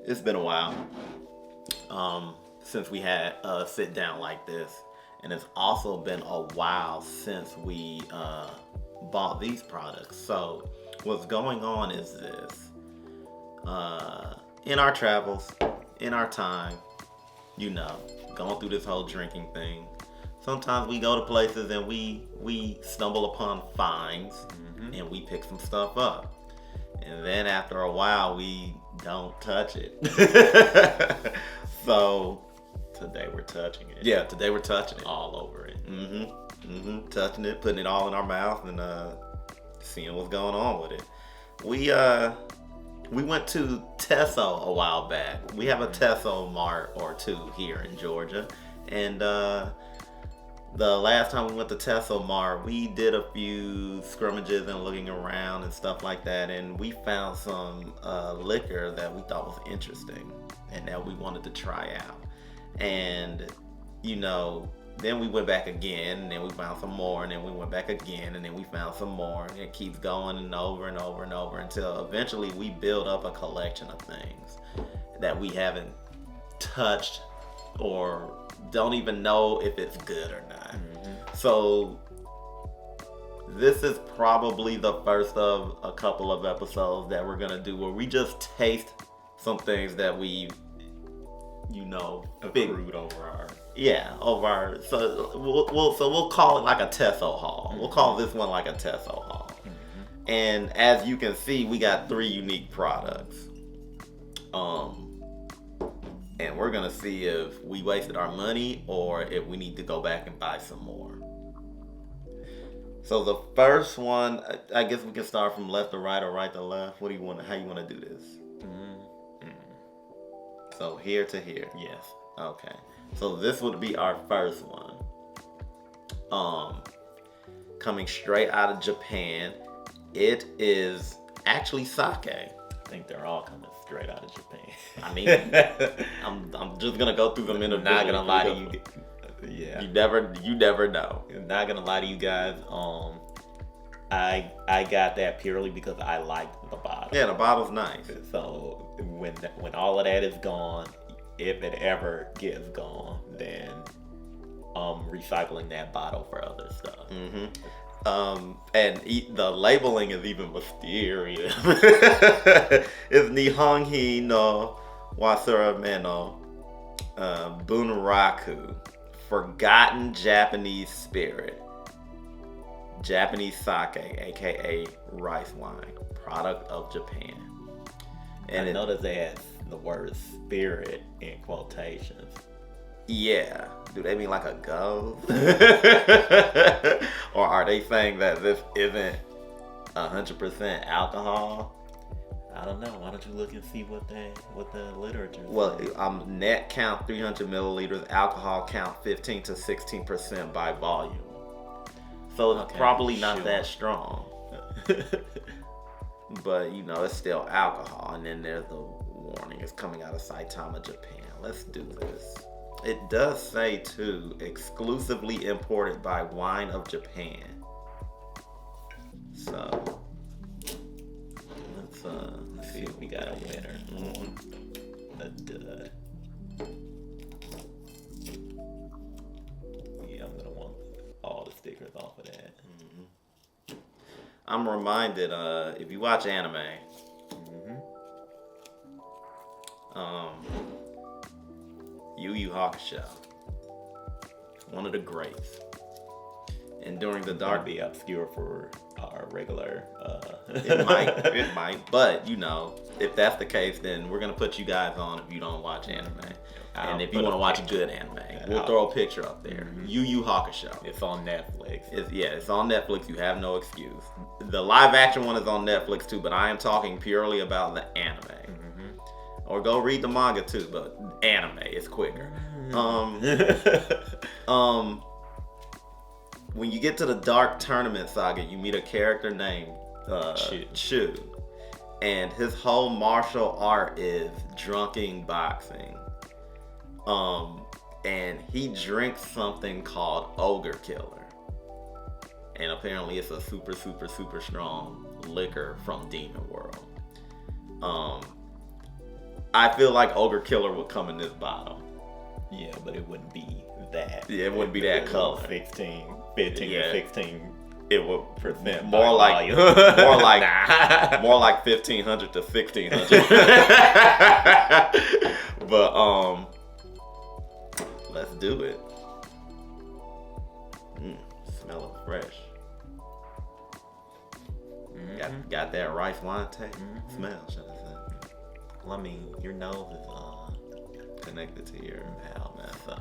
it's been a while since we had a sit down like this, and it's also been a while since we bought these products. So what's going on is this: in our travels, in our time, going through this whole drinking thing. Sometimes we go to places and we stumble upon finds, and we pick some stuff up. And then after a while, we don't touch it. So today we're touching it. Yeah, today we're touching it. All over it. Touching it, putting it all in our mouth, and seeing what's going on with it. We went to Teso a while back. We have a Teso Mart or two here in Georgia. And the last time we went to Teso Mart, we did a few scrummages and looking around and stuff like that. And we found some liquor that we thought was interesting and that we wanted to try out. And, then we went back again, and then we found some more, and then we went back again, and then we found some more, and it keeps going and over and over and over until eventually we build up a collection of things that we haven't touched or don't even know if it's good or not. So this is probably the first of a couple of episodes that we're gonna do where we just taste some things that we accrued over our so we'll call it like a Teso haul. We'll call this one like a Teso haul. And as you can see, we got 3 unique products. And we're gonna see if we wasted our money or if we need to go back and buy some more. So the first one, I guess we can start from left to right or right to left. How you want to do this? So here to here. Yes. Okay. So this would be our first one. Coming straight out of Japan. It is actually sake. I think they're all coming straight out of Japan. I mean, I'm just gonna go through them individually. Not gonna lie to you. Yeah. You never know. Not gonna lie to you guys. I got that purely because I liked the bottle. Yeah, the bottle's nice. So when all of that is gone, if it ever gets gone, then I'm recycling that bottle for other stuff. And the labeling is even mysterious. It's Nihongi no Wasurame no Bunraku, Forgotten Japanese Spirit, Japanese sake, aka rice wine, product of Japan. And I noticed they had the word spirit in quotations. Yeah. Do they mean like a ghost? Or are they saying that this isn't 100% alcohol? I don't know. Why don't you look and see what the literature says? Well, net count 300 milliliters, alcohol count 15 to 16% by volume. So it's probably not that strong. But, it's still alcohol. And then there's the warning. It's coming out of Saitama, Japan. Let's do this. It does say, too, exclusively imported by Wine of Japan. So, let's see if we got a winner. A dud. Yeah, I'm going to want all the stickers off of that. I'm reminded, if you watch anime, Yu Yu Hakusho, one of the greats. And during the dark, be obscure for our regular. It might. But if that's the case, then we're gonna put you guys on if you don't watch anime. And if you want to watch a good anime, we'll throw a picture up there. Yu Yu Hakusho. It's on Netflix. It's on Netflix. You have no excuse. The live action one is on Netflix too, but I am talking purely about the anime. Or go read the manga too, but anime is quicker. When you get to the Dark Tournament Saga, you meet a character named Chu. And his whole martial art is drunken boxing. And he drinks something called Ogre Killer. And apparently it's a super, super, super strong liquor from Demon World. I feel like Ogre Killer would come in this bottle. Yeah, but it wouldn't be that. Yeah, it wouldn't be that color. 15 to 16. It would Percent more like volume. more like 1,500 to 1,600. But let's do it. Smelling fresh. Got that rice wine taste. Smell, should I say? Well, I mean, your nose is Connected to your mouth, so.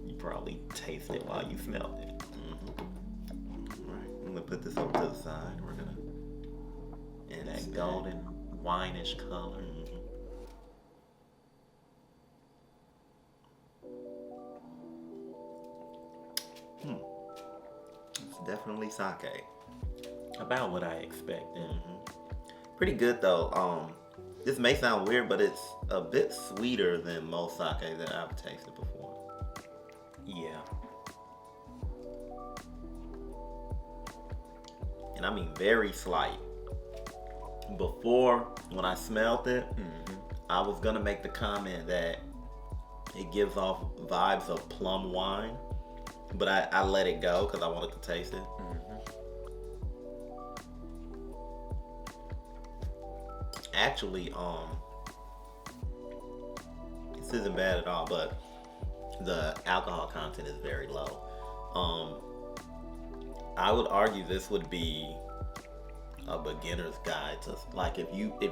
You probably tasted it while you smelled it. Alright, I'm gonna put this over to the side. We're gonna And that golden wine-ish color. It's definitely sake. About what I expected. Pretty good though. This may sound weird, but it's a bit sweeter than most sake that I've tasted before. Yeah. And I mean very slight. Before, when I smelled it, I was gonna make the comment that it gives off vibes of plum wine, but I let it go because I wanted to taste it. Actually, this isn't bad at all, but the alcohol content is very low. I would argue this would be a beginner's guide to, like, if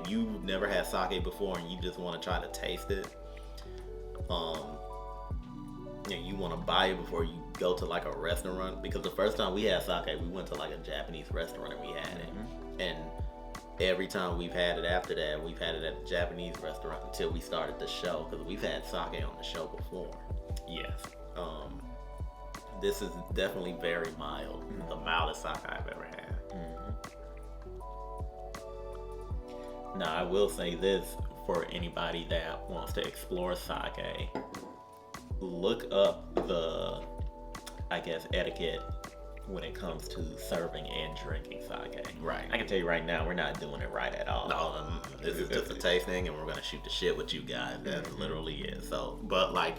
you've never had sake before and you just want to try to taste it, you want to buy it before you go to like a restaurant, because the first time we had sake, we went to like a Japanese restaurant and we had it, and every time we've had it after that, we've had it at a Japanese restaurant until we started the show, because we've had sake on the show before. Yes. This is definitely very mild. The mildest sake I've ever had. Now, I will say this for anybody that wants to explore sake. Look up the, I guess, etiquette when it comes to serving and drinking sake. Right. I can tell you right now, we're not doing it right at all. No, this is just a tasting, and we're gonna shoot the shit with you guys. That's literally it. So, but like,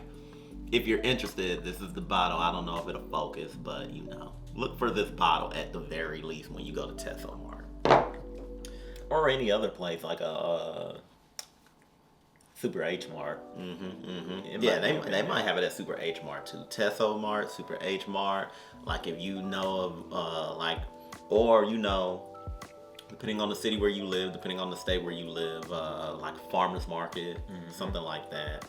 if you're interested, this is the bottle. I don't know if it'll focus, but look for this bottle at the very least when you go to Teso Mart. Or any other place like a Super H Mart. Yeah, they might have it at Super H Mart too. Teso Mart, Super H Mart. Like, if you know of depending on the city where you live, depending on the state where you live, like farmers market, something like that.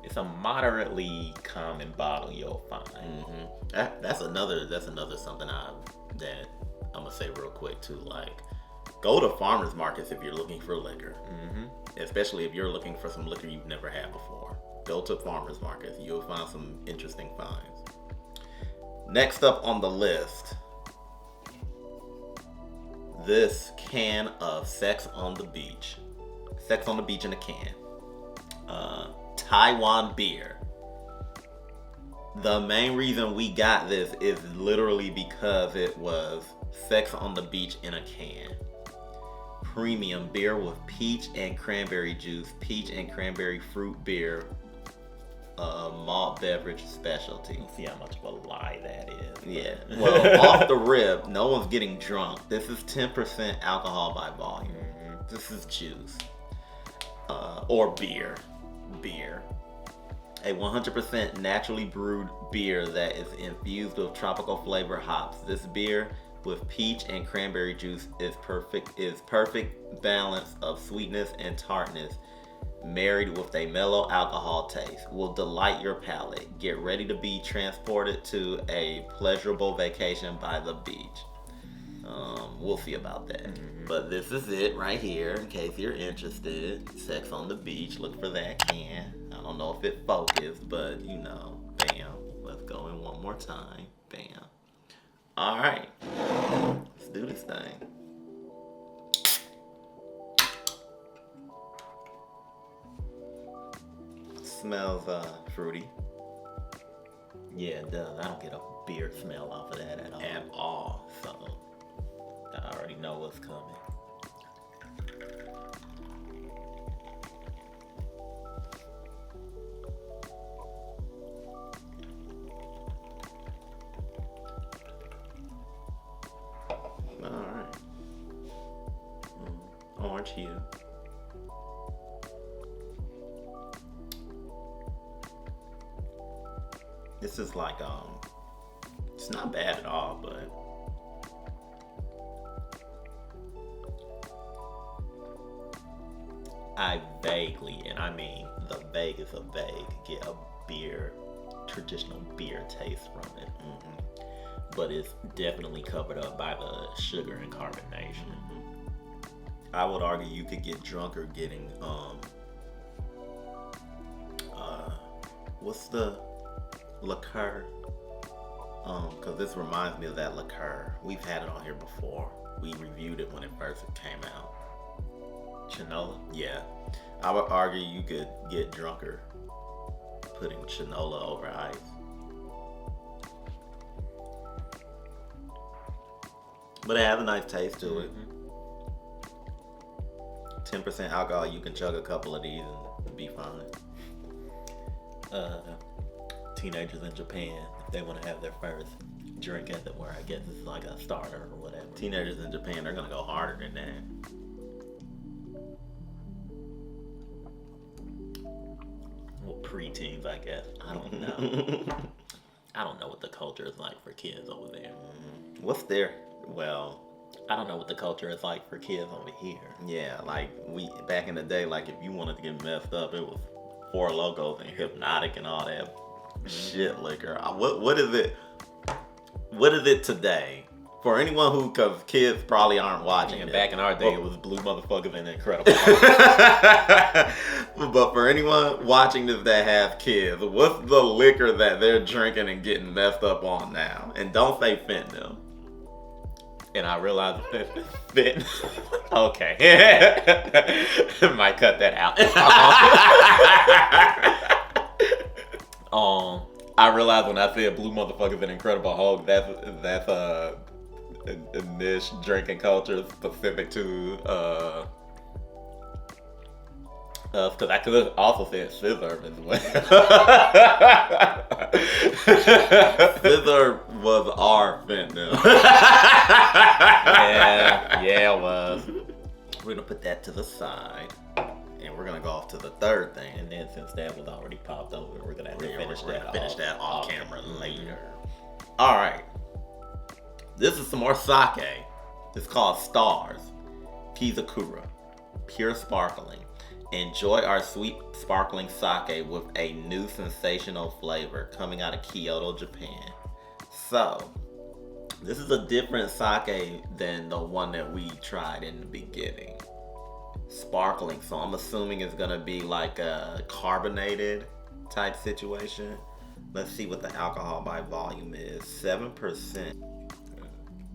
It's a moderately common bottle you'll find. That's another something that I'm gonna say real quick too. Like, go to farmers markets if you're looking for liquor, especially if you're looking for some liquor you've never had before. Go to farmers markets. You'll find some interesting finds. Next up on the list, this can of Sex on the Beach. Sex on the Beach in a can. Taiwan beer. The main reason we got this is literally because it was Sex on the Beach in a can. Premium beer with peach and cranberry juice, peach and cranberry fruit beer, malt beverage specialty. See how much of a lie that is. Yeah. Well, off the rip, no one's getting drunk. This is 10% alcohol by volume. This is juice. Or beer. A 100% naturally brewed beer that is infused with tropical flavor hops. This beer with peach and cranberry juice is perfect balance of sweetness and tartness, married with a mellow alcohol taste. Will delight your palate. Get ready to be transported to a pleasurable vacation by the beach. We'll see about that. But this is it right here, in case you're interested. Sex on the Beach. Look for that can. I don't know if it focused, but bam. Let's go in one more time. Bam. All right. Let's do this thing. Smells fruity. Yeah, it does. I don't get a beer smell off of that at all. At all. So I already know what's coming. Alright. Orange hue. This is like, it's not bad at all, but I vaguely, and I mean the vaguest of vague, get a traditional beer taste from it. But it's definitely covered up by the sugar and carbonation. I would argue you could get drunker getting, what's the liqueur? Because this reminds me of that liqueur. We've had it on here before. We reviewed it when it first came out. Chinola? Yeah. I would argue you could get drunker putting chinola over ice. But it has a nice taste to it. 10% alcohol, you can chug a couple of these and be fine. Teenagers in Japan, if they want to have their first drink at where I guess it's like a starter or whatever. Teenagers in Japan, they're gonna go harder than that. Well, preteens, I guess. I don't know. I don't know what the culture is like for kids over there. What's their, well, I don't know what the culture is like for kids over here. yeah, like we back in the day, like if you wanted to get messed up, it was Four Locos and Hypnotic and all that shit liquor. What is it? What is it today? For anyone who, because kids probably aren't watching it. Back in our day, it was Blue Motherfuckers and Incredible. But for anyone watching this that have kids, what's the liquor that they're drinking and getting messed up on now? And don't say fentanyl. And I realized that okay. Might cut that out. I realized when I said Blue Motherfuckers and Incredible Hulk, that's a niche drinking culture specific to us, because I could have also said scissor as well. Scissor was our fentanyl. yeah, it was. We're gonna put that to the side, and we're gonna go off to the third thing. And then since that was already popped over, we're gonna have to finish that off camera later. All right. This is some more sake. It's called Stars, Kizakura, pure sparkling. Enjoy our sweet sparkling sake with a new sensational flavor coming out of Kyoto, Japan. So, this is a different sake than the one that we tried in the beginning. Sparkling, so I'm assuming it's gonna be like a carbonated type situation. Let's see what the alcohol by volume is. 7%.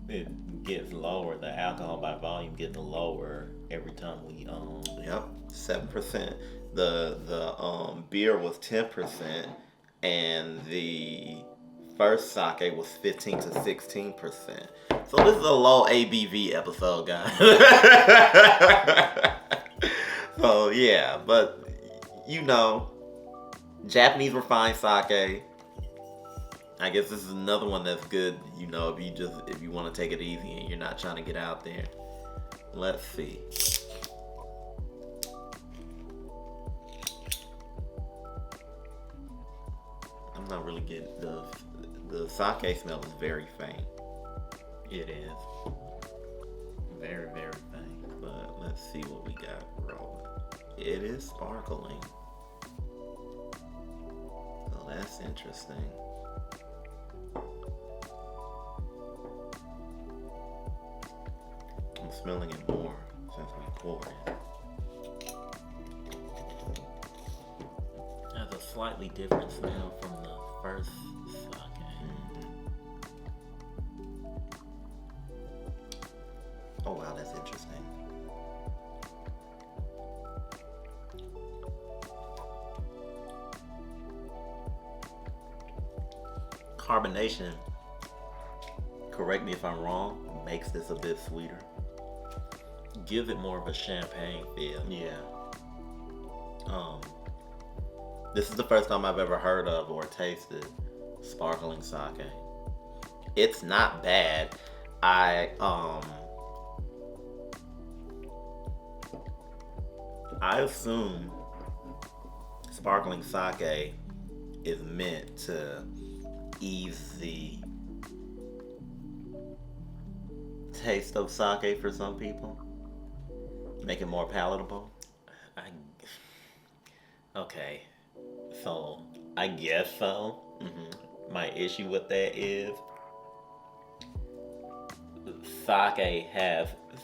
It gets lower. The alcohol by volume gets lower every time we Yep, 7%. The beer was 10%, and the first sake was 15 to 16%. So this is a low ABV episode, guys. So yeah, but you know, Japanese refined sake. I guess this is another one that's good, you know, if you want to take it easy and you're not trying to get out there. Let's see. I'm not really getting the sake smell is very faint. It is. Very, very faint. But let's see what we got rolling. It is sparkling. So that's interesting. I'm smelling it more since we poured it. Has a slightly different smell from the first sake. Oh wow, that's interesting. Carbonation correct me if I'm wrong, makes this a bit sweeter. Gives it more of a champagne feel. Yeah. This is the first time I've ever heard of or tasted sparkling sake. It's not bad. I assume sparkling sake is meant to ease the taste of sake for some people, make it more palatable. Okay, so I guess so. My issue with that is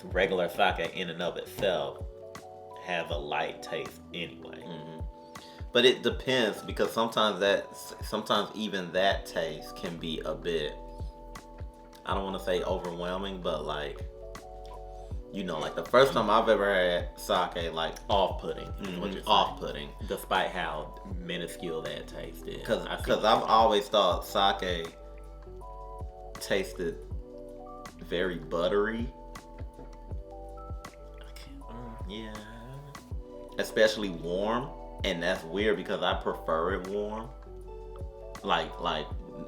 regular sake in and of itself has a light taste anyway. But it depends, because sometimes even that taste can be a bit, I don't want to say overwhelming, but like, like the first time I've ever had sake, like Off-putting. Is what you're saying. Off-putting. Despite how minuscule that taste is. Because I've always thought sake tasted very buttery. Yeah. Especially warm. And that's weird because I prefer it warm. Like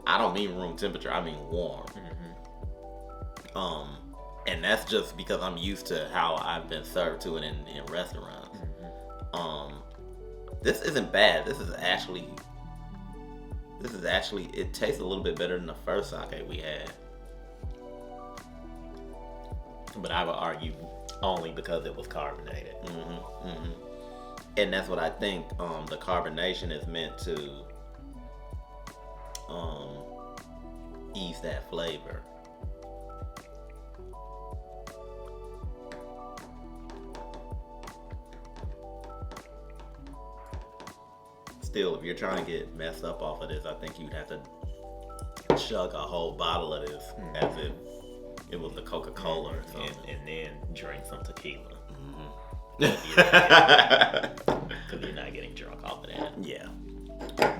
I don't mean room temperature, I mean warm. And that's just because I'm used to how I've been served to it in restaurants. This isn't bad. This is actually, it tastes a little bit better than the first sake we had. But I would argue only because it was carbonated. And that's what I think. The carbonation is meant to ease that flavor. Still, if you're trying to get messed up off of this, I think you'd have to chug a whole bottle of this as if it was a Coca-Cola or something. And then drink some tequila. Mm-hmm. Because you're not getting drunk off of that. Yeah.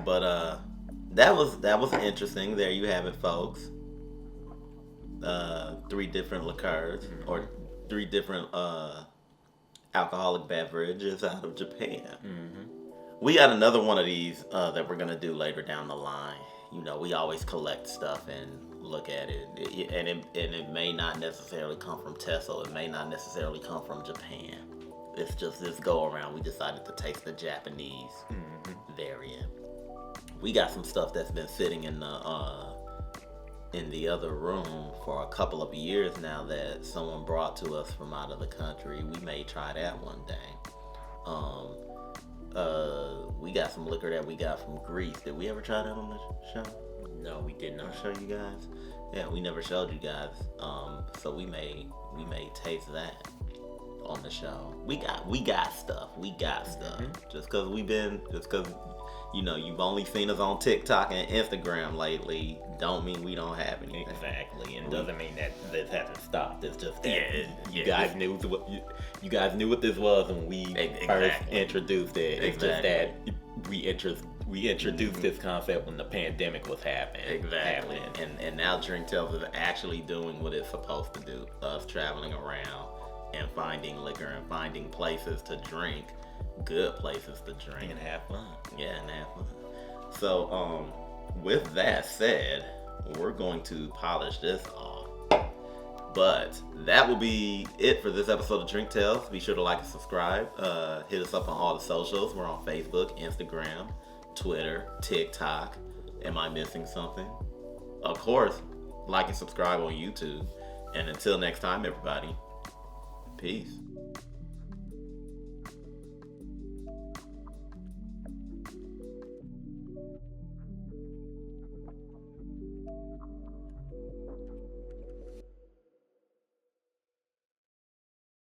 But that was interesting. There you have it, folks. 3 different liqueurs or 3 different alcoholic beverages out of Japan. We got another one of these that we're gonna do later down the line. We always collect stuff and look at it, and it may not necessarily come from Teso. It may not necessarily come from Japan. It's just this go around. We decided to taste the Japanese variant. We got some stuff that's been sitting in the other room for a couple of years now that someone brought to us from out of the country. We may try that one day. We got some liquor that we got from Greece. Did we ever try that on the show? No, we did not. Show you guys? Yeah, we never showed you guys. So we may taste that on the show. We got stuff. Just cause you've only seen us on TikTok and Instagram lately, don't mean we don't have anything. Exactly, and doesn't mean that this hasn't stopped. It's just that you guys knew what this was when we first introduced it. It's just that we introduced this concept when the pandemic was happening. Exactly, and now Drink Tales is actually doing what it's supposed to do. Us traveling around and finding liquor and finding places to drink, good places to drink and have fun. Yeah, and have fun. So, with that said, we're going to polish this off. But that will be it for this episode of Drink Tales. Be sure to like and subscribe. Hit us up on all the socials. We're on Facebook, Instagram, Twitter, TikTok. Am I missing something? Of course, like and subscribe on YouTube. And until next time, everybody, peace.